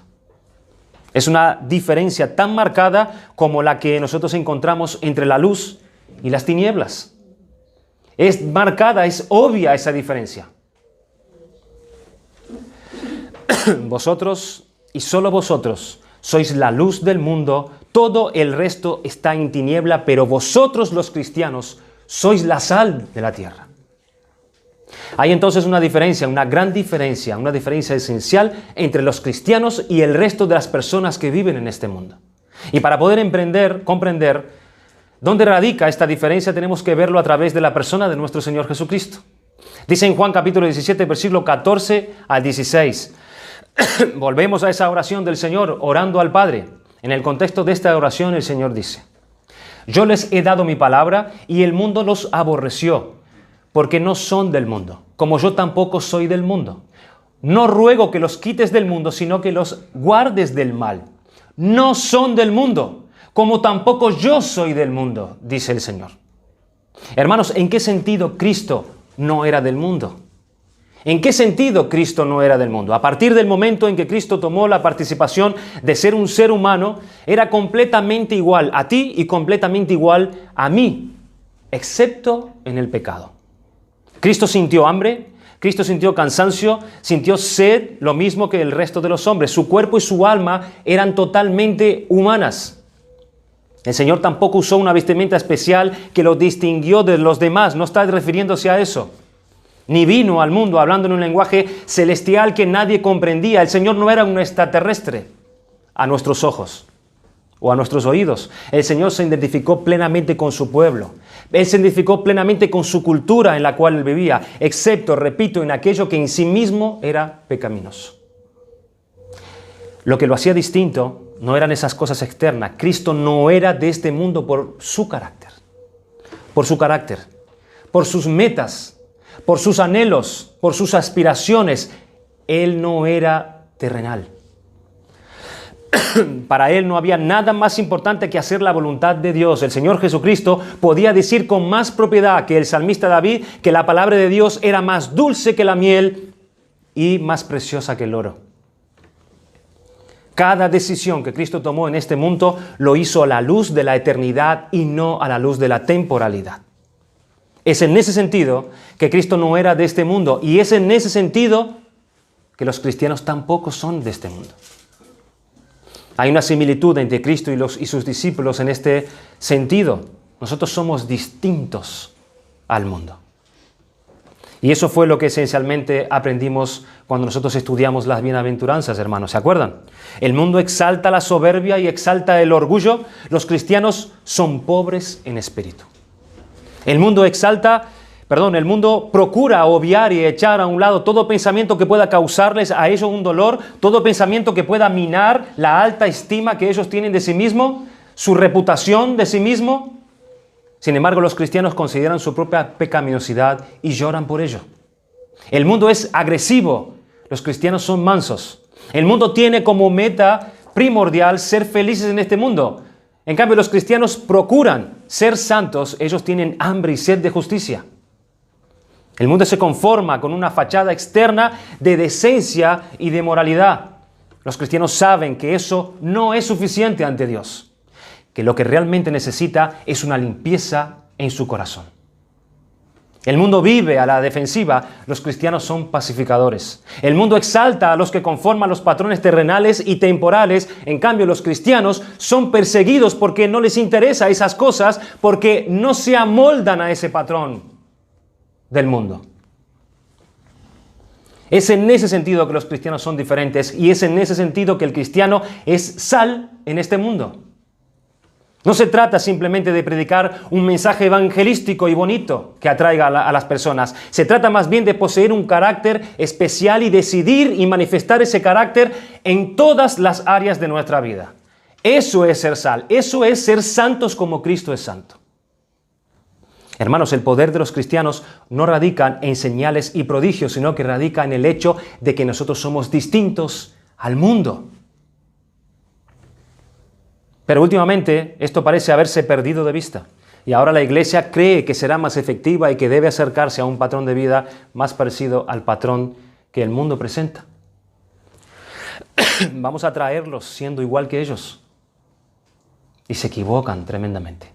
Es una diferencia tan marcada como la que nosotros encontramos entre la luz y las tinieblas. Es marcada, es obvia esa diferencia. Vosotros y solo vosotros sois la luz del mundo, todo el resto está en tiniebla, pero vosotros los cristianos sois la sal de la tierra. Hay entonces una diferencia, una gran diferencia, una diferencia esencial entre los cristianos y el resto de las personas que viven en este mundo. Y para poder comprender dónde radica esta diferencia, tenemos que verlo a través de la persona de nuestro Señor Jesucristo. Dice en Juan capítulo 17, versículo 14 al 16. Volvemos a esa oración del Señor orando al Padre. En el contexto de esta oración el Señor dice: yo les he dado mi palabra y el mundo los aborreció, porque no son del mundo, como yo tampoco soy del mundo. No ruego que los quites del mundo, sino que los guardes del mal. No son del mundo, como tampoco yo soy del mundo, dice el Señor. Hermanos, ¿en qué sentido Cristo no era del mundo? ¿En qué sentido Cristo no era del mundo? A partir del momento en que Cristo tomó la participación de ser un ser humano, era completamente igual a ti y completamente igual a mí, excepto en el pecado. Cristo sintió hambre, Cristo sintió cansancio, sintió sed, lo mismo que el resto de los hombres. Su cuerpo y su alma eran totalmente humanas. El Señor tampoco usó una vestimenta especial que lo distinguió de los demás, no está refiriéndose a eso. Ni vino al mundo hablando en un lenguaje celestial que nadie comprendía. El Señor no era un extraterrestre a nuestros ojos o a nuestros oídos. El Señor se identificó plenamente con su pueblo. Él se identificó plenamente con su cultura en la cual él vivía, excepto, repito, en aquello que en sí mismo era pecaminoso. Lo que lo hacía distinto no eran esas cosas externas. Cristo no era de este mundo por su carácter, por sus metas, por sus anhelos, por sus aspiraciones. Él no era terrenal. Para él no había nada más importante que hacer la voluntad de Dios. El Señor Jesucristo podía decir con más propiedad que el salmista David que la palabra de Dios era más dulce que la miel y más preciosa que el oro. Cada decisión que Cristo tomó en este mundo lo hizo a la luz de la eternidad y no a la luz de la temporalidad. Es en ese sentido que Cristo no era de este mundo, y es en ese sentido que los cristianos tampoco son de este mundo. Hay una similitud entre Cristo y sus discípulos en este sentido. Nosotros somos distintos al mundo. Y eso fue lo que esencialmente aprendimos cuando nosotros estudiamos las bienaventuranzas, hermanos. ¿Se acuerdan? El mundo exalta la soberbia y exalta el orgullo. Los cristianos son pobres en espíritu. El mundo procura obviar y echar a un lado todo pensamiento que pueda causarles a ellos un dolor, todo pensamiento que pueda minar la alta estima que ellos tienen de sí mismo, su reputación de sí mismo. Sin embargo, los cristianos consideran su propia pecaminosidad y lloran por ello. El mundo es agresivo, los cristianos son mansos. El mundo tiene como meta primordial ser felices en este mundo. En cambio, los cristianos procuran ser santos, ellos tienen hambre y sed de justicia. El mundo se conforma con una fachada externa de decencia y de moralidad. Los cristianos saben que eso no es suficiente ante Dios. que lo que realmente necesita es una limpieza en su corazón. El mundo vive a la defensiva, los cristianos son pacificadores. El mundo exalta a los que conforman los patrones terrenales y temporales, en cambio los cristianos son perseguidos porque no les interesa esas cosas, porque no se amoldan a ese patrón del mundo. Es en ese sentido que los cristianos son diferentes y es en ese sentido que el cristiano es sal en este mundo. No se trata simplemente de predicar un mensaje evangelístico y bonito que atraiga a las personas. Se trata más bien de poseer un carácter especial y decidir y manifestar ese carácter en todas las áreas de nuestra vida. Eso es ser sal, eso es ser santos como Cristo es santo. Hermanos, el poder de los cristianos no radica en señales y prodigios, sino que radica en el hecho de que nosotros somos distintos al mundo. Pero últimamente esto parece haberse perdido de vista y ahora la iglesia cree que será más efectiva y que debe acercarse a un patrón de vida más parecido al patrón que el mundo presenta. Vamos a traerlos siendo igual que ellos y se equivocan tremendamente.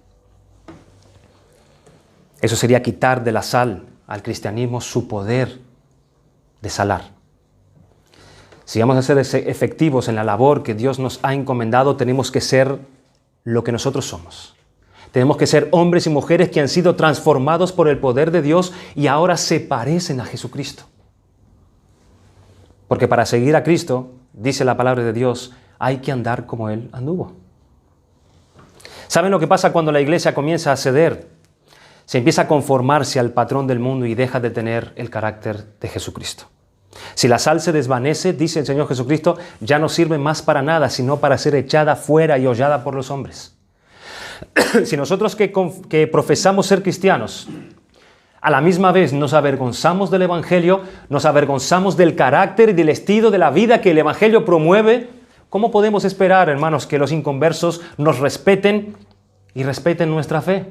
Eso sería quitar de la sal al cristianismo su poder de salar. Si vamos a ser efectivos en la labor que Dios nos ha encomendado, tenemos que ser lo que nosotros somos. Tenemos que ser hombres y mujeres que han sido transformados por el poder de Dios y ahora se parecen a Jesucristo. Porque para seguir a Cristo, dice la palabra de Dios, hay que andar como Él anduvo. ¿Saben lo que pasa cuando la iglesia comienza a ceder? Se empieza a conformarse al patrón del mundo y deja de tener el carácter de Jesucristo. Si la sal se desvanece, dice el Señor Jesucristo, ya no sirve más para nada, sino para ser echada fuera y hollada por los hombres. Si nosotros que profesamos ser cristianos, a la misma vez nos avergonzamos del Evangelio, nos avergonzamos del carácter y del estilo de la vida que el Evangelio promueve, ¿cómo podemos esperar, hermanos, que los inconversos nos respeten y respeten nuestra fe?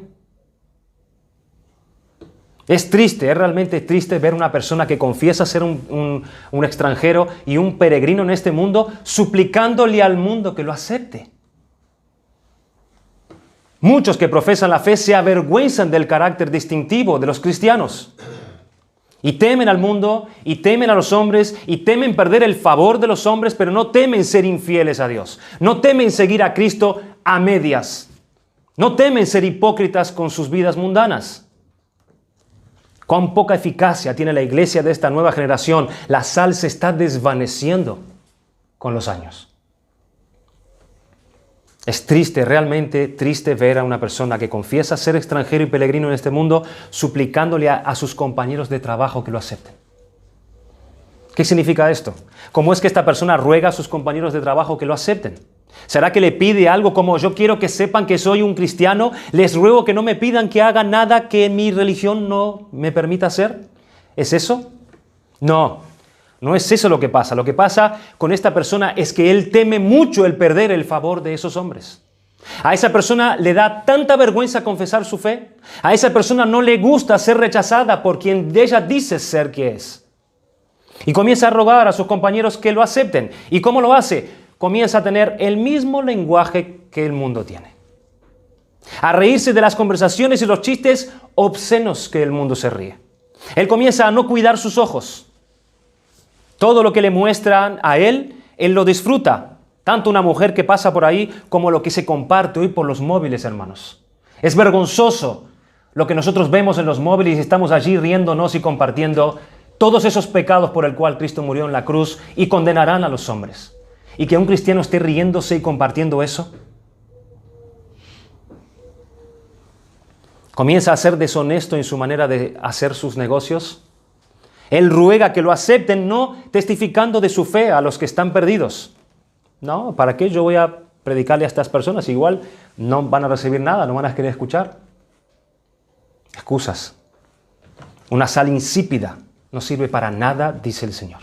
Es triste, es realmente triste ver una persona que confiesa ser un extranjero y un peregrino en este mundo, suplicándole al mundo que lo acepte. Muchos que profesan la fe se avergüenzan del carácter distintivo de los cristianos. Y temen al mundo, y temen a los hombres, y temen perder el favor de los hombres, pero no temen ser infieles a Dios. No temen seguir a Cristo a medias. No temen ser hipócritas con sus vidas mundanas. Cuán poca eficacia tiene la iglesia de esta nueva generación. La sal se está desvaneciendo con los años. Es triste, realmente triste ver a una persona que confiesa ser extranjero y peregrino en este mundo suplicándole a sus compañeros de trabajo que lo acepten. ¿Qué significa esto? ¿Cómo es que esta persona ruega a sus compañeros de trabajo que lo acepten? ¿Será que le pide algo como yo quiero que sepan que soy un cristiano? Les ruego que no me pidan que haga nada que mi religión no me permita hacer. ¿Es eso? No, no es eso lo que pasa. Lo que pasa con esta persona es que él teme mucho el perder el favor de esos hombres. A esa persona le da tanta vergüenza confesar su fe. A esa persona no le gusta ser rechazada por quien ella dice ser que es. Y comienza a rogar a sus compañeros que lo acepten. ¿Y cómo lo hace? Comienza a tener el mismo lenguaje que el mundo tiene. A reírse de las conversaciones y los chistes obscenos que el mundo se ríe. Él comienza a no cuidar sus ojos. Todo lo que le muestran a él lo disfruta. Tanto una mujer que pasa por ahí como lo que se comparte hoy por los móviles, hermanos. Es vergonzoso lo que nosotros vemos en los móviles y estamos allí riéndonos y compartiendo todos esos pecados por el cual Cristo murió en la cruz y condenarán a los hombres. Y que un cristiano esté riéndose y compartiendo eso. Comienza a ser deshonesto en su manera de hacer sus negocios. Él ruega que lo acepten, no testificando de su fe a los que están perdidos. No, ¿para qué yo voy a predicarle a estas personas? Igual no van a recibir nada, no van a querer escuchar. Excusas. Una sal insípida no sirve para nada, dice el Señor.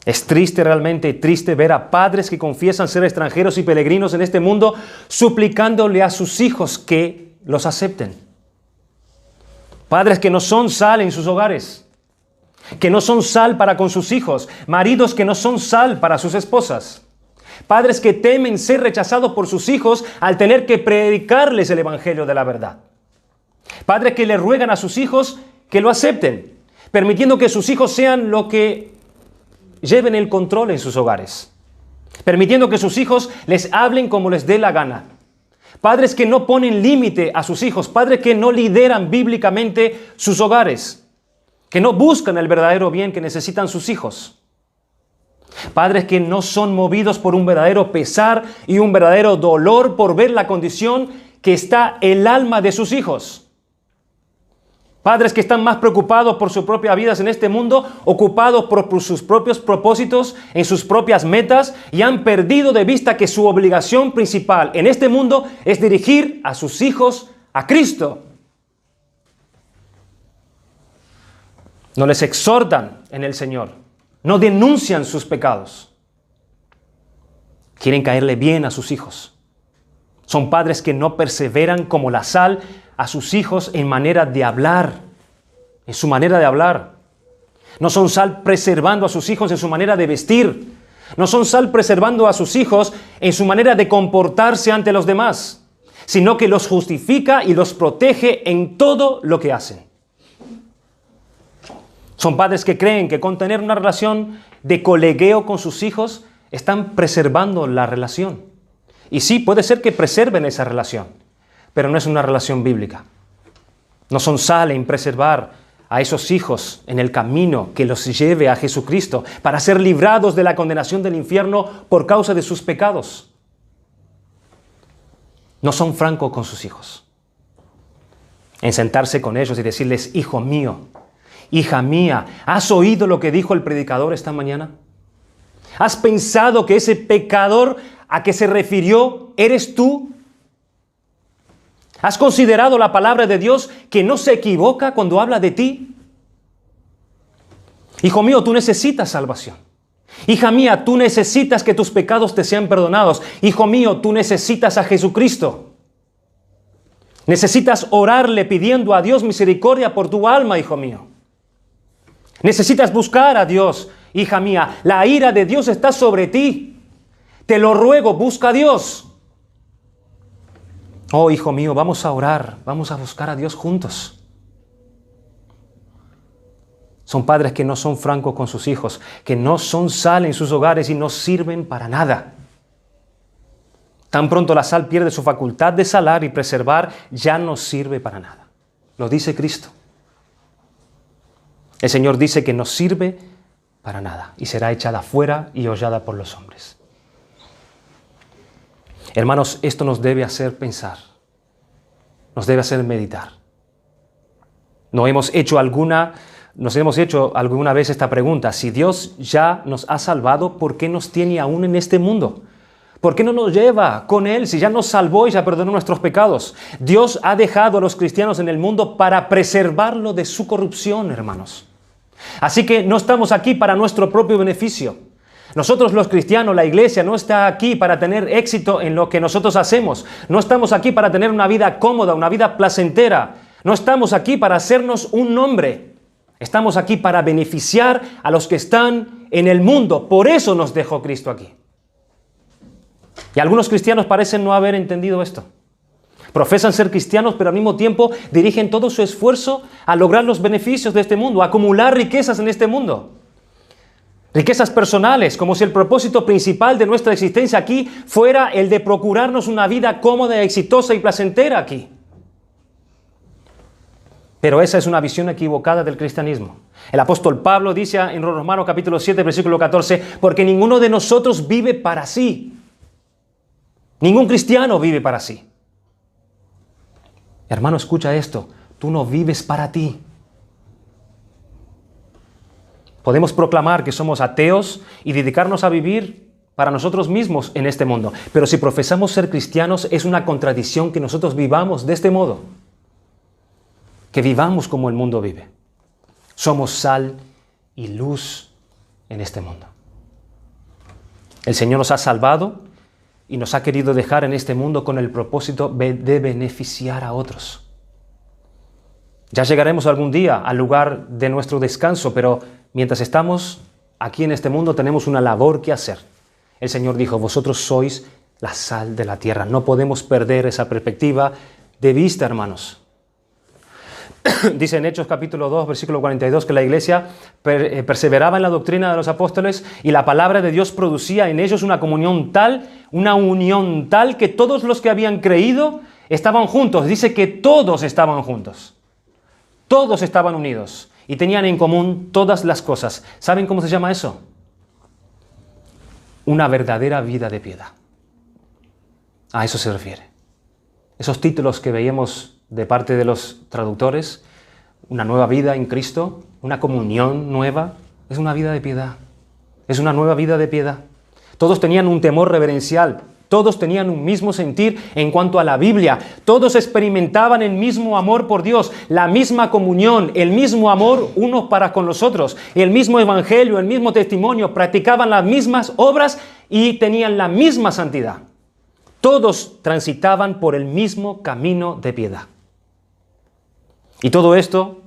Es triste, realmente triste ver a padres que confiesan ser extranjeros y peregrinos en este mundo suplicándole a sus hijos que los acepten. Padres que no son sal en sus hogares, que no son sal para con sus hijos, maridos que no son sal para sus esposas, Padres que temen ser rechazados por sus hijos al tener que predicarles el evangelio de la verdad. Padres que le ruegan a sus hijos que lo acepten, permitiendo que sus hijos sean lo que lleven el control en sus hogares. Permitiendo que sus hijos les hablen como les dé la gana. Padres que no ponen límite a sus hijos. Padres que no lideran bíblicamente sus hogares. Que no buscan el verdadero bien que necesitan sus hijos. Padres que no son movidos por un verdadero pesar y un verdadero dolor por ver la condición que está el alma de sus hijos. Padres que están más preocupados por sus propias vidas en este mundo, ocupados por sus propios propósitos, en sus propias metas, y han perdido de vista que su obligación principal en este mundo es dirigir a sus hijos a Cristo. No les exhortan en el Señor, no denuncian sus pecados. Quieren caerle bien a sus hijos. Son padres que no perseveran como la sal a sus hijos en manera de hablar, en su manera de hablar. No son sal preservando a sus hijos en su manera de vestir. No son sal preservando a sus hijos en su manera de comportarse ante los demás, sino que los justifica y los protege en todo lo que hacen. Son padres que creen que con tener una relación de colegueo con sus hijos están preservando la relación. Y sí, puede ser que preserven esa relación, pero no es una relación bíblica. No son sal en preservar a esos hijos en el camino que los lleve a Jesucristo para ser librados de la condenación del infierno por causa de sus pecados. No son francos con sus hijos en sentarse con ellos y decirles: hijo mío, hija mía, ¿has oído lo que dijo el predicador esta mañana? ¿Has pensado que ese pecador a que se refirió eres tú? ¿Has considerado la palabra de Dios que no se equivoca cuando habla de ti? Hijo mío, tú necesitas salvación. Hija mía, tú necesitas que tus pecados te sean perdonados. Hijo mío, tú necesitas a Jesucristo. Necesitas orarle pidiendo a Dios misericordia por tu alma, hijo mío. Necesitas buscar a Dios, hija mía. La ira de Dios está sobre ti. Te lo ruego, busca a Dios. Oh, hijo mío, vamos a orar, vamos a buscar a Dios juntos. Son padres que no son francos con sus hijos, que no son sal en sus hogares y no sirven para nada. Tan pronto la sal pierde su facultad de salar y preservar, ya no sirve para nada. Lo dice Cristo. El Señor dice que no sirve para nada y será echada fuera y hollada por los hombres. Hermanos, esto nos debe hacer pensar, nos debe hacer meditar. Nos hemos hecho alguna vez esta pregunta: si Dios ya nos ha salvado, ¿por qué nos tiene aún en este mundo? ¿Por qué no nos lleva con Él si ya nos salvó y ya perdonó nuestros pecados? Dios ha dejado a los cristianos en el mundo para preservarlo de su corrupción, hermanos. Así que no estamos aquí para nuestro propio beneficio. Nosotros los cristianos, la iglesia, no está aquí para tener éxito en lo que nosotros hacemos. No estamos aquí para tener una vida cómoda, una vida placentera. No estamos aquí para hacernos un nombre. Estamos aquí para beneficiar a los que están en el mundo. Por eso nos dejó Cristo aquí. Y algunos cristianos parecen no haber entendido esto. Profesan ser cristianos, pero al mismo tiempo dirigen todo su esfuerzo a lograr los beneficios de este mundo, a acumular riquezas en este mundo. Riquezas personales, como si el propósito principal de nuestra existencia aquí fuera el de procurarnos una vida cómoda, exitosa y placentera aquí. Pero esa es una visión equivocada del cristianismo. El apóstol Pablo dice en Romanos capítulo 7, versículo 14, porque ninguno de nosotros vive para sí. Ningún cristiano vive para sí. Hermano, escucha esto. Tú no vives para ti. Podemos proclamar que somos ateos y dedicarnos a vivir para nosotros mismos en este mundo. Pero si profesamos ser cristianos, es una contradicción que nosotros vivamos de este modo. Que vivamos como el mundo vive. Somos sal y luz en este mundo. El Señor nos ha salvado y nos ha querido dejar en este mundo con el propósito de beneficiar a otros. Ya llegaremos algún día al lugar de nuestro descanso, pero mientras estamos aquí en este mundo tenemos una labor que hacer. el Señor dijo, vosotros sois la sal de la tierra. No podemos perder esa perspectiva de vista, hermanos. Dice en Hechos capítulo 2, versículo 42, que la iglesia perseveraba en la doctrina de los apóstoles y la palabra de Dios producía en ellos una unión tal que todos los que habían creído estaban juntos. Dice que todos estaban juntos. Todos estaban unidos y tenían en común todas las cosas. ¿Saben cómo se llama eso? Una verdadera vida de piedad. A eso se refiere. Esos títulos que veíamos de parte de los traductores, una nueva vida en Cristo, una comunión nueva, es una vida de piedad. Es una nueva vida de piedad. Todos tenían un temor reverencial, todos tenían un mismo sentir en cuanto a la Biblia, todos experimentaban el mismo amor por Dios, la misma comunión, el mismo amor unos para con los otros, el mismo evangelio, el mismo testimonio, practicaban las mismas obras y tenían la misma santidad. Todos transitaban por el mismo camino de piedad. Y todo esto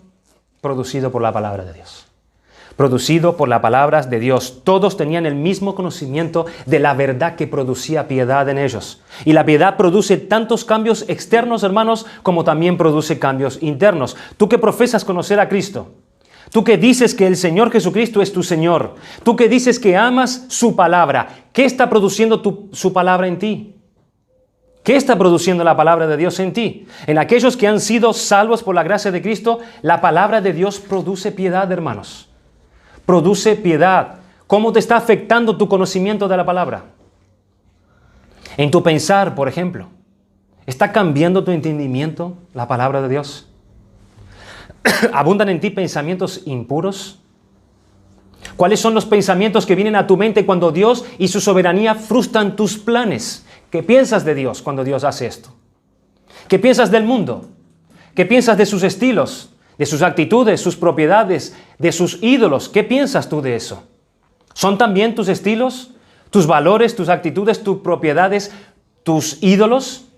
producido por la palabra de Dios. Producido por las palabras de Dios. Todos tenían el mismo conocimiento de la verdad que producía piedad en ellos. Y la piedad produce tantos cambios externos, hermanos, como también produce cambios internos. Tú que profesas conocer a Cristo, tú que dices que el Señor Jesucristo es tu Señor, tú que dices que amas su palabra, ¿qué está produciendo su palabra en ti? ¿Qué está produciendo la palabra de Dios en ti? En aquellos que han sido salvos por la gracia de Cristo, la palabra de Dios produce piedad, hermanos. Produce piedad. ¿Cómo te está afectando tu conocimiento de la palabra? En tu pensar, por ejemplo. ¿Está cambiando tu entendimiento la palabra de Dios? ¿Abundan en ti pensamientos impuros? ¿Cuáles son los pensamientos que vienen a tu mente cuando Dios y su soberanía frustran tus planes? ¿Qué piensas de Dios cuando Dios hace esto? ¿Qué piensas del mundo? ¿Qué piensas de sus estilos, de sus actitudes, sus propiedades, de sus ídolos? ¿Qué piensas tú de eso? ¿Son también tus estilos, tus valores, tus actitudes, tus propiedades, tus ídolos?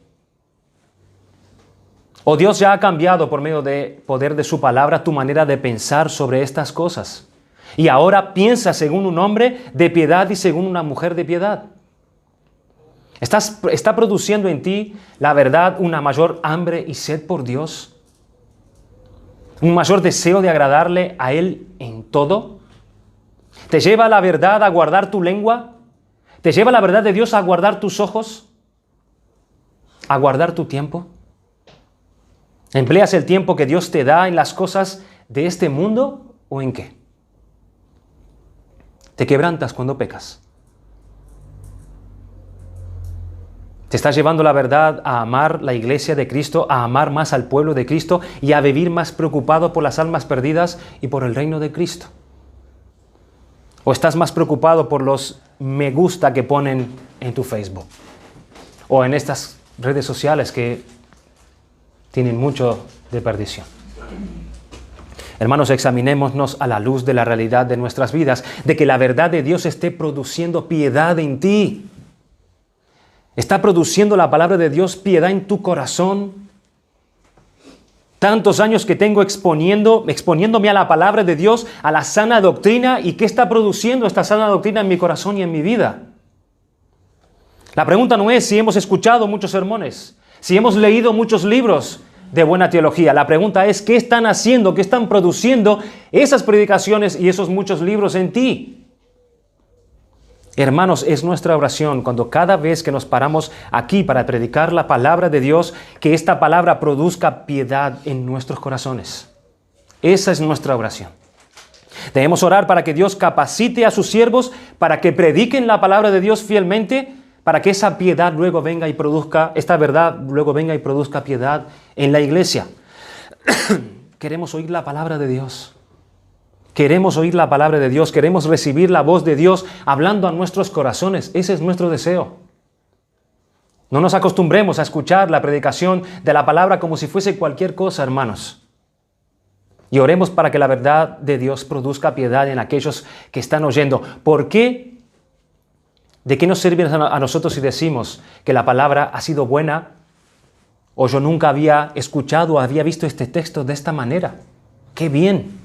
¿O Dios ya ha cambiado por medio del poder de su palabra tu manera de pensar sobre estas cosas? Y ahora piensas según un hombre de piedad y según una mujer de piedad. ¿Está produciendo en ti la verdad una mayor hambre y sed por Dios? ¿Un mayor deseo de agradarle a Él en todo? ¿Te lleva la verdad a guardar tu lengua? ¿Te lleva la verdad de Dios a guardar tus ojos? ¿A guardar tu tiempo? ¿Empleas el tiempo que Dios te da en las cosas de este mundo o en qué? ¿Te quebrantas cuando pecas? ¿Te estás llevando la verdad a amar la iglesia de Cristo, a amar más al pueblo de Cristo y a vivir más preocupado por las almas perdidas y por el reino de Cristo? ¿O estás más preocupado por los me gusta que ponen en tu Facebook o en estas redes sociales que tienen mucho de perdición? Hermanos, examinémonos a la luz de la realidad de nuestras vidas, de que la verdad de Dios esté produciendo piedad en ti. ¿Está produciendo la palabra de Dios piedad en tu corazón? Tantos años que tengo exponiéndome a la palabra de Dios, a la sana doctrina, ¿y qué está produciendo esta sana doctrina en mi corazón y en mi vida? La pregunta no es si hemos escuchado muchos sermones, si hemos leído muchos libros de buena teología. La pregunta es, ¿qué están haciendo, qué están produciendo esas predicaciones y esos muchos libros en ti? Hermanos, es nuestra oración cuando cada vez que nos paramos aquí para predicar la palabra de Dios, que esta palabra produzca piedad en nuestros corazones. Esa es nuestra oración. Debemos orar para que Dios capacite a sus siervos para que prediquen la palabra de Dios fielmente, para que esa piedad luego venga y produzca, esta verdad luego venga y produzca piedad en la iglesia. Queremos oír la palabra de Dios. Queremos oír la palabra de Dios, queremos recibir la voz de Dios hablando a nuestros corazones. Ese es nuestro deseo. No nos acostumbremos a escuchar la predicación de la palabra como si fuese cualquier cosa, hermanos. Y oremos para que la verdad de Dios produzca piedad en aquellos que están oyendo. ¿Por qué? ¿De qué nos sirve a nosotros si decimos que la palabra ha sido buena o yo nunca había escuchado o había visto este texto de esta manera? ¡Qué bien!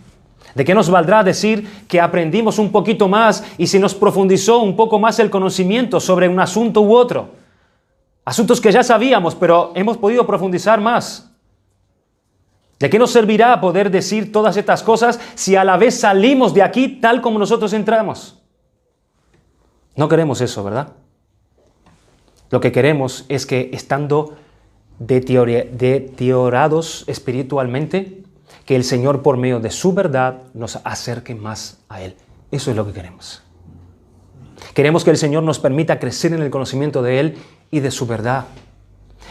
¿De qué nos valdrá decir que aprendimos un poquito más y se nos profundizó un poco más el conocimiento sobre un asunto u otro? Asuntos que ya sabíamos, pero hemos podido profundizar más. ¿De qué nos servirá poder decir todas estas cosas si a la vez salimos de aquí tal como nosotros entramos? No queremos eso, ¿verdad? Lo que queremos es que, estando deteriorados espiritualmente, que el Señor, por medio de su verdad, nos acerque más a Él. Eso es lo que queremos. Queremos que el Señor nos permita crecer en el conocimiento de Él y de su verdad.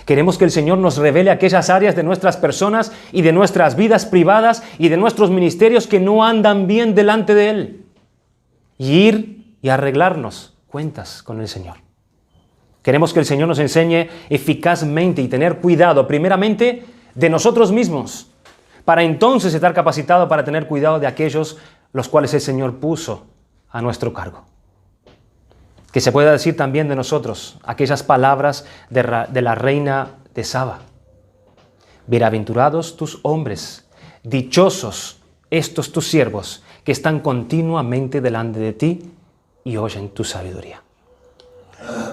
Queremos que el Señor nos revele aquellas áreas de nuestras personas y de nuestras vidas privadas y de nuestros ministerios que no andan bien delante de Él. Y ir y arreglarnos cuentas con el Señor. Queremos que el Señor nos enseñe eficazmente y tener cuidado, primeramente, de nosotros mismos, para entonces estar capacitado para tener cuidado de aquellos los cuales el Señor puso a nuestro cargo. Que se pueda decir también de nosotros aquellas palabras de la reina de Saba. Bienaventurados tus hombres, dichosos estos tus siervos, que están continuamente delante de ti y oyen tu sabiduría.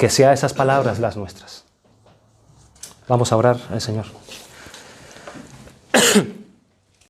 Que sean esas palabras las nuestras. Vamos a orar al Señor.